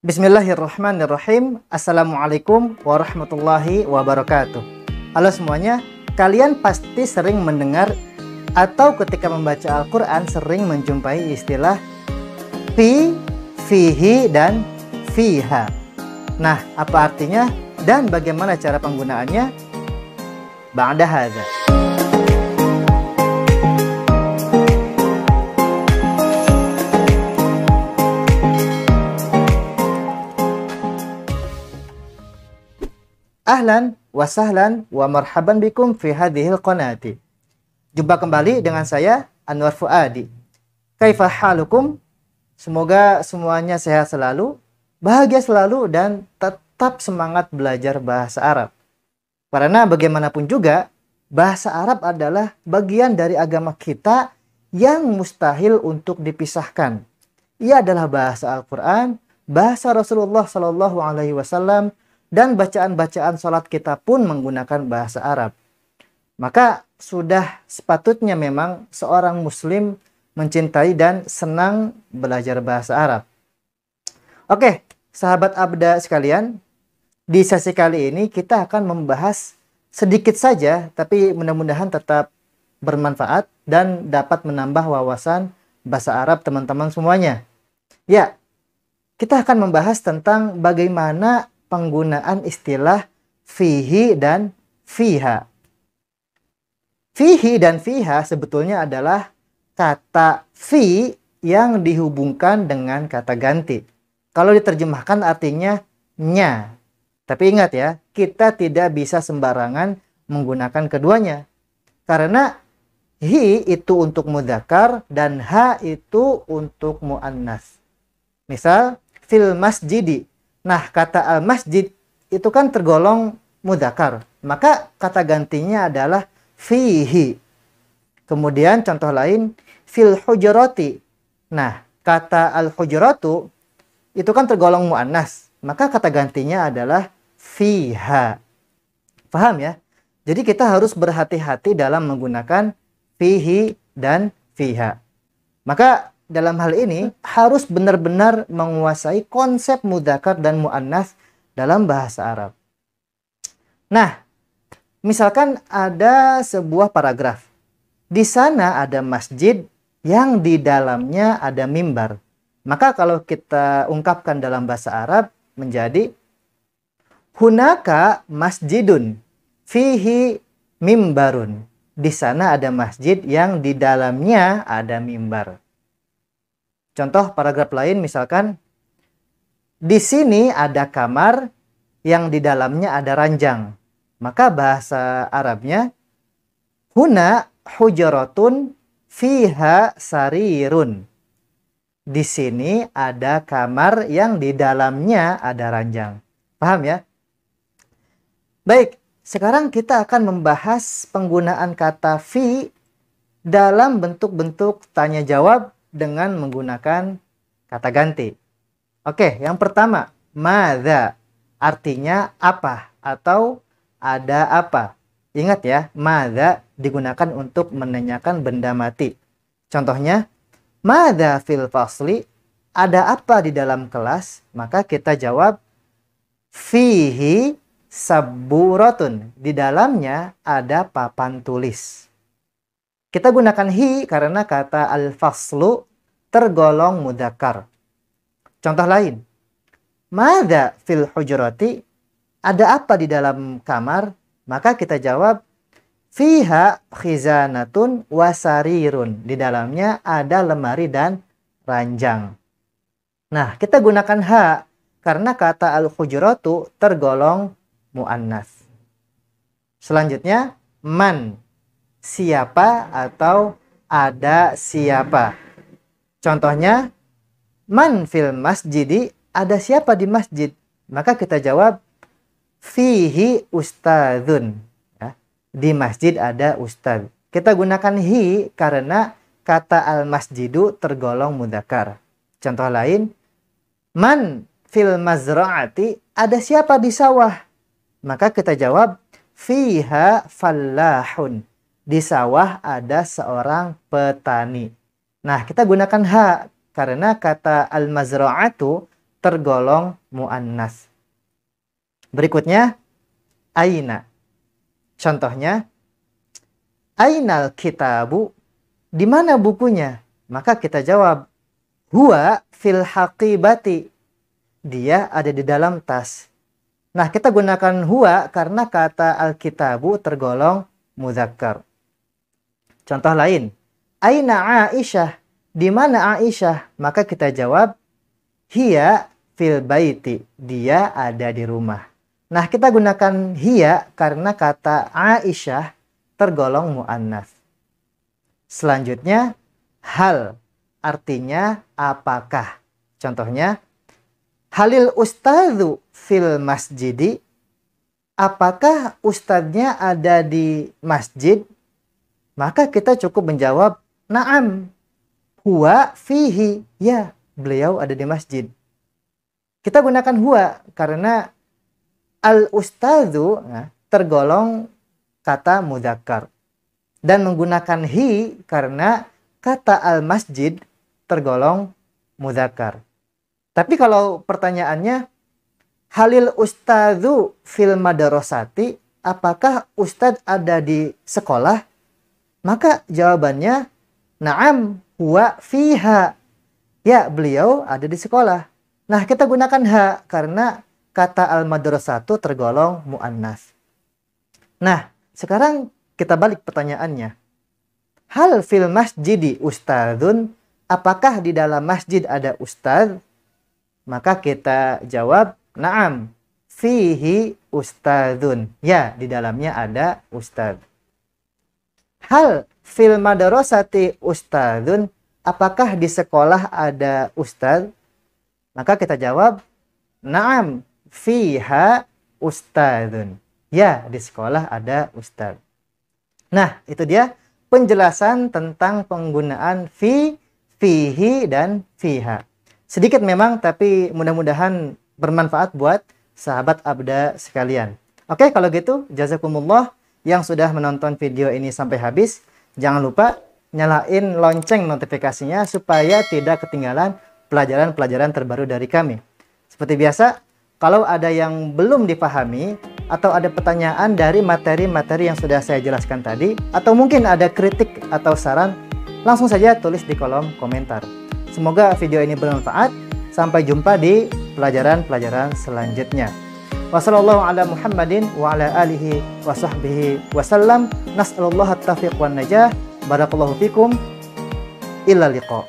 Bismillahirrahmanirrahim. Assalamualaikum warahmatullahi wabarakatuh. Halo semuanya, kalian pasti sering mendengar atau ketika membaca Al-Quran sering menjumpai istilah fi, fihi, dan fiha. Nah, apa artinya dan bagaimana cara penggunaannya? Ba'da hadza. Ahlan wa sahlan wa marhaban bikum fi hadhil qanati. Jumpa kembali dengan saya Anwar Fuadi. Kaifa halukum? Semoga semuanya sehat selalu, bahagia selalu, dan tetap semangat belajar bahasa Arab. Karena bagaimanapun juga, bahasa Arab adalah bagian dari agama kita yang mustahil untuk dipisahkan. Ia adalah bahasa Al-Quran, bahasa Rasulullah SAW, dan bacaan-bacaan sholat kita pun menggunakan bahasa Arab. Maka sudah sepatutnya memang seorang muslim mencintai dan senang belajar bahasa Arab. Oke, sahabat Abda sekalian, di sesi kali ini kita akan membahas sedikit saja, tapi mudah-mudahan tetap bermanfaat dan dapat menambah wawasan bahasa Arab teman-teman semuanya. Ya, kita akan membahas tentang bagaimana penggunaan istilah fihi dan fiha. Fihi dan fiha sebetulnya adalah kata fi yang dihubungkan dengan kata ganti. Kalau diterjemahkan artinya nya. Tapi ingat ya, kita tidak bisa sembarangan menggunakan keduanya. Karena hi itu untuk mudzakkar dan ha itu untuk muannas. Misal fil masjidi. Nah, kata al-masjid itu kan tergolong mudzakkar. Maka kata gantinya adalah fihi. Kemudian contoh lain, fil hujurati. Nah, kata al-hujuratu itu kan tergolong muannas. Maka kata gantinya adalah fiha. Paham ya? Jadi kita harus berhati-hati dalam menggunakan fihi dan fiha. Maka dalam hal ini harus benar-benar menguasai konsep mudzakkar dan muannas dalam bahasa Arab. Nah, misalkan ada sebuah paragraf. Di sana ada masjid yang di dalamnya ada mimbar. Maka kalau kita ungkapkan dalam bahasa Arab menjadi hunaka masjidun fihi mimbarun. Di sana ada masjid yang di dalamnya ada mimbar. Contoh paragraf lain misalkan, di sini ada kamar yang di dalamnya ada ranjang. Maka bahasa Arabnya, huna hujaratun fiha sarirun. Di sini ada kamar yang di dalamnya ada ranjang. Paham ya? Baik, sekarang kita akan membahas penggunaan kata fi dalam bentuk-bentuk tanya jawab dengan menggunakan kata ganti. Oke, yang pertama, madza. Artinya apa atau ada apa. Ingat ya, madza digunakan untuk menanyakan benda mati. Contohnya, madza fil fasli. Ada apa di dalam kelas? Maka kita jawab, fihi sabburatun. Di dalamnya ada papan tulis. Kita gunakan hi karena kata al-faslu tergolong mudzakkar. Contoh lain. Madza fil hujurati? Ada apa di dalam kamar? Maka kita jawab fiha khizanatun wasarirun. Di dalamnya ada lemari dan ranjang. Nah, kita gunakan ha karena kata al-hujuratu tergolong muannas. Selanjutnya, man. Siapa atau ada siapa. Contohnya, man fil masjidi, ada siapa di masjid? Maka kita jawab, fihi ustadzun. Ya, di masjid ada ustadz. Kita gunakan hi karena kata al-masjidu tergolong mudzakkar. Contoh lain, man fil mazra'ati, ada siapa di sawah? Maka kita jawab, fiha fallahun. Di sawah ada seorang petani. Nah, kita gunakan ha karena kata al-mazra'atu tergolong muannas. Berikutnya, aina. Contohnya, ainal kitabu, di mana bukunya? Maka kita jawab, huwa fil haqibati, dia ada di dalam tas. Nah, kita gunakan huwa karena kata al-kitabu tergolong mudzakkar. Contoh lain, aina Aisyah, di mana Aisyah? Maka kita jawab, hiya fil baiti, dia ada di rumah. Nah, kita gunakan hiya karena kata Aisyah tergolong muannas. Selanjutnya, hal, artinya apakah. Contohnya, halil ustadzu fil masjidi, apakah ustadznya ada di masjid? Maka kita cukup menjawab, na'am, huwa fihi, ya, beliau ada di masjid. Kita gunakan huwa karena al-ustadzu tergolong kata mudzakkar. Dan menggunakan hi karena kata al-masjid tergolong mudzakkar. Tapi kalau pertanyaannya, halil ustadzu fil madrasati, apakah ustadz ada di sekolah? Maka jawabannya, na'am huwa fiha, ya, beliau ada di sekolah. Nah, kita gunakan ha karena kata al-madrasatu tergolong muannas. Nah, sekarang kita balik pertanyaannya. Hal fil masjidi ustadzun, apakah di dalam masjid ada ustadz? Maka kita jawab, na'am, fihi ustadzun. Ya, di dalamnya ada ustadz. Hal fil madrasati ustadzun, apakah di sekolah ada ustadz? Maka kita jawab, na'am, fiha ustadzun. Ya, di sekolah ada ustadz. Nah, itu dia penjelasan tentang penggunaan fi, fihi, dan fiha. Sedikit memang, tapi mudah-mudahan bermanfaat buat sahabat abda sekalian. Oke, kalau gitu, jazakumullah yang sudah menonton video ini sampai habis. Jangan lupa nyalain lonceng notifikasinya supaya tidak ketinggalan pelajaran-pelajaran terbaru dari kami. Seperti biasa, kalau ada yang belum dipahami atau ada pertanyaan dari materi-materi yang sudah saya jelaskan tadi, atau mungkin ada kritik atau saran, langsung saja tulis di kolom komentar. Semoga video ini bermanfaat. Sampai jumpa di pelajaran-pelajaran selanjutnya. Wassallallahu ala Muhammadin wa ala alihi wa sahbihi wasallam. Nas'alullah at-taufiq wan najah. Barakallahu fikum. Illa liqa.